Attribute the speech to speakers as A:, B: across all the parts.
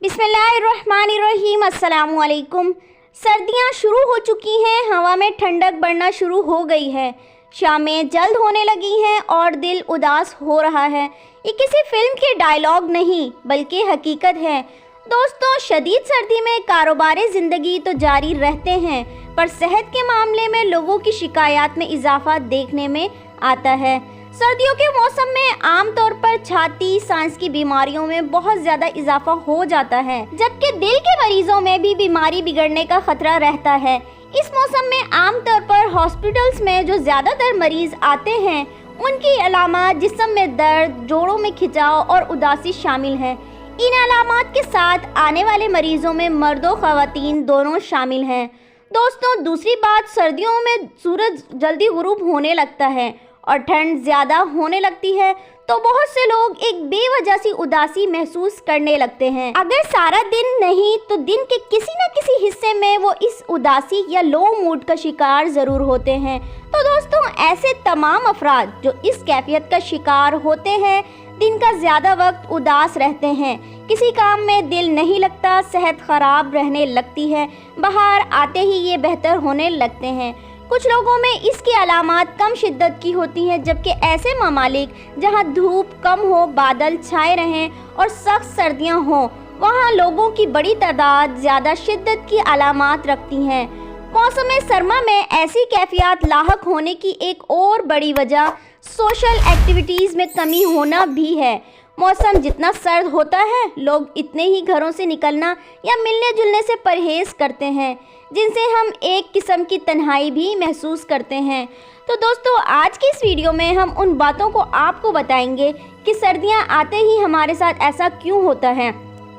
A: बिस्मिल्लाहिर्रहमानिर्रहीम। अस्सलामुअलैकुम। सर्दियाँ शुरू हो चुकी हैं, हवा में ठंडक बढ़ना शुरू हो गई है, शामें जल्द होने लगी हैं और दिल उदास हो रहा है। ये किसी फिल्म के डायलॉग नहीं बल्कि हकीकत है। दोस्तों, शदीद सर्दी में कारोबारी ज़िंदगी तो जारी रहते हैं, पर सेहत के मामले में लोगों की शिकायत में इजाफा देखने में आता है। सर्दियों के मौसम में आमतौर पर छाती सांस की बीमारियों में बहुत ज़्यादा इजाफा हो जाता है, जबकि दिल के मरीजों में भी बीमारी बिगड़ने का खतरा रहता है। इस मौसम में आमतौर पर हॉस्पिटल्स में जो ज़्यादातर मरीज आते हैं, उनकी अलामात जिस्म में दर्द, जोड़ों में खिंचाव और उदासी शामिल है। इन अलामात के साथ आने वाले मरीजों में मर्दों ख़वातीन दोनों शामिल हैं। दोस्तों, दूसरी बात, सर्दियों में सूरज जल्दी गुरूब होने लगता है और ठंड ज़्यादा होने लगती है, तो बहुत से लोग एक बेवजह सी उदासी महसूस करने लगते हैं। अगर सारा दिन नहीं तो दिन के किसी न किसी हिस्से में वो इस उदासी या लो मूड का शिकार ज़रूर होते हैं। तो दोस्तों, ऐसे तमाम अफराद जो इस कैफियत का शिकार होते हैं, दिन का ज़्यादा वक्त उदास रहते हैं, किसी काम में दिल नहीं लगता, सेहत ख़राब रहने लगती है, बाहर आते ही ये बेहतर होने लगते हैं। कुछ लोगों में इसकी अलामात कम शिद्दत की होती हैं, जबकि ऐसे ममालिक जहां धूप कम हो, बादल छाए रहें और सख्त सर्दियां हों, वहां लोगों की बड़ी तादाद ज़्यादा शिद्दत की अलामात रखती हैं। मौसम सरमा में ऐसी कैफियत लाहक होने की एक और बड़ी वजह सोशल एक्टिविटीज़ में कमी होना भी है। मौसम जितना सर्द होता है, लोग इतने ही घरों से निकलना या मिलने जुलने से परहेज़ करते हैं, जिनसे हम एक किस्म की तन्हाई भी महसूस करते हैं। तो दोस्तों, आज की इस वीडियो में हम उन बातों को आपको बताएंगे कि सर्दियां आते ही हमारे साथ ऐसा क्यों होता है,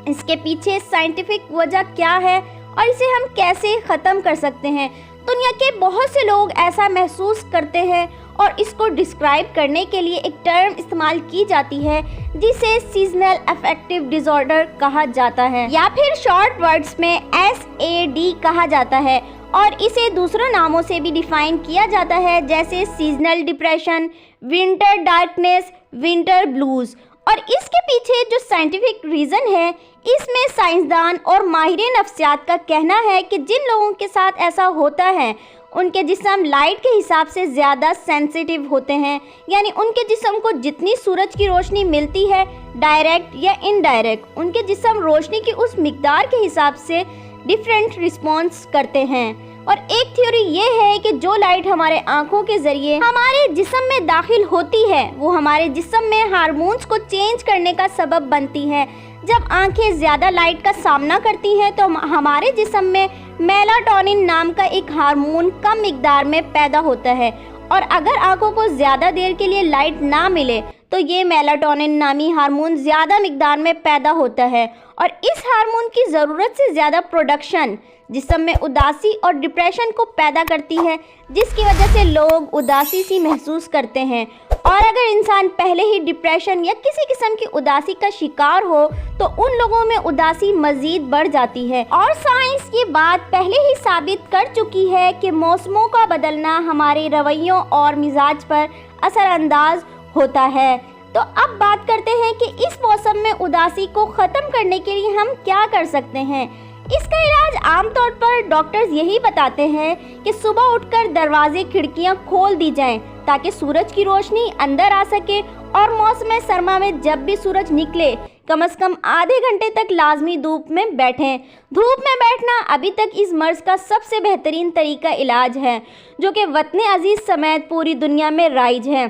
A: इसके पीछे साइंटिफिक वजह क्या है और इसे हम कैसे ख़त्म कर सकते हैं। दुनिया के बहुत से लोग ऐसा महसूस करते हैं और इसको डिस्क्राइब करने के लिए एक टर्म इस्तेमाल की जाती है, जिसे सीजनल अफेक्टिव डिसऑर्डर कहा जाता है, या फिर शॉर्ट वर्ड्स में SAD कहा जाता है, और इसे दूसरों नामों से भी डिफाइन किया जाता है, जैसे seasonal depression, winter darkness, winter blues. और इसके पीछे जो साइंटिफिक रीज़न है, इसमें साइंसदान और माहिर नफ्सियात का कहना है कि जिन लोगों के साथ ऐसा होता है, उनके जिस्म लाइट के हिसाब से ज़्यादा सेंसिटिव होते हैं, यानी उनके जिस्म को जितनी सूरज की रोशनी मिलती है, डायरेक्ट या इनडायरेक्ट, उनके जिस्म रोशनी की उस मिकदार के हिसाब से डिफरेंट रिस्पॉन्स करते हैं। और एक थ्योरी ये है कि जो लाइट हमारे आँखों के ज़रिए हमारे जिस्म में दाखिल होती है, वो हमारे जिस्म में हार्मोन्स को चेंज करने का सबब बनती है। जब आंखें ज़्यादा लाइट का सामना करती हैं, तो हमारे जिस्म में मेलाटोनिन नाम का एक हार्मोन कम मिकदार में पैदा होता है, और अगर आंखों को ज़्यादा देर के लिए लाइट ना मिले, तो ये मेलाटोनिन नामी हार्मोन ज़्यादा मिकदार में पैदा होता है, और इस हार्मोन की ज़रूरत से ज़्यादा प्रोडक्शन जिस्म में उदासी और डिप्रेशन को पैदा करती है, जिसकी वजह से लोग उदासी सी महसूस करते हैं। और अगर इंसान पहले ही डिप्रेशन या किसी किस्म की उदासी का शिकार हो, तो उन लोगों में उदासी मज़ीद बढ़ जाती है। और साइंस ये बात पहले ही साबित कर चुकी है कि मौसमों का बदलना हमारे रवैयों और मिजाज पर असरअंदाज होता है। तो अब बात करते हैं कि इस मौसम में उदासी को ख़त्म करने के लिए हम क्या कर सकते हैं। इसका इलाज आमतौर पर डॉक्टर्स यही बताते हैं कि सुबह उठकर दरवाजे खिड़कियां खोल दी जाएं, ताकि सूरज की रोशनी अंदर आ सके, और मौसम सरमा में जब भी सूरज निकले, कम से कम आधे घंटे तक लाजमी धूप में बैठें। धूप में बैठना अभी तक इस मर्ज़ का सबसे बेहतरीन तरीका इलाज है, जो कि वतन अजीज़ समेत पूरी दुनिया में राइज है।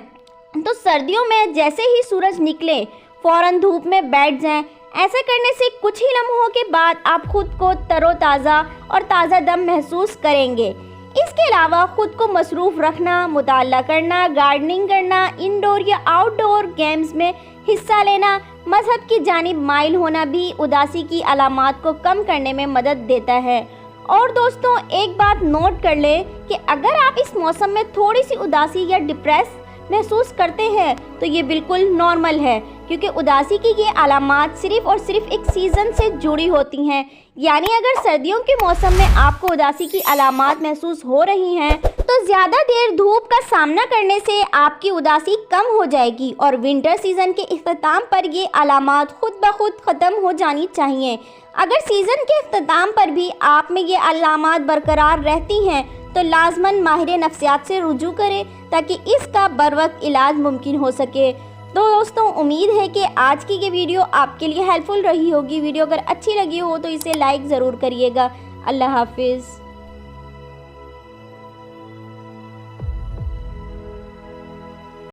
A: तो सर्दियों में जैसे ही सूरज निकले, फ़ौरन धूप में बैठ जाएं। ऐसा करने से कुछ ही लम्हों के बाद आप खुद को तरोताज़ा और ताज़ा दम महसूस करेंगे। इसके अलावा खुद को मसरूफ़ रखना, मुताला करना, गार्डनिंग करना, इंडोर या आउटडोर गेम्स में हिस्सा लेना, मज़हब की जानिब माइल होना भी उदासी की अलामात को कम करने में मदद देता है। और दोस्तों, एक बात नोट कर लें कि अगर आप इस मौसम में थोड़ी सी उदासी या डिप्रेस महसूस करते हैं तो ये बिल्कुल नॉर्मल है, क्योंकि उदासी की ये अलामात सिर्फ और सिर्फ एक सीज़न से जुड़ी होती हैं। यानी अगर सर्दियों के मौसम में आपको उदासी की अलामात महसूस हो रही हैं तो ज़्यादा देर धूप का सामना करने से आपकी उदासी कम हो जाएगी और विंटर सीज़न के इख्तिताम पर ये अलामात खुद ब खुद ख़त्म हो जानी चाहिए। अगर सीज़न के इख्तिताम पर भी आप में ये अलामात बरकरार रहती हैं तो लाजमन माहिर नफ्सियात से रुजू करें ताकि इसका बरवक्त इलाज मुमकिन हो सके। तो दोस्तों, उम्मीद है कि आज की ये वीडियो आपके लिए हेल्पफुल रही होगी। वीडियो अगर अच्छी लगी हो तो इसे लाइक ज़रूर करिएगा। अल्लाह हाफिज़।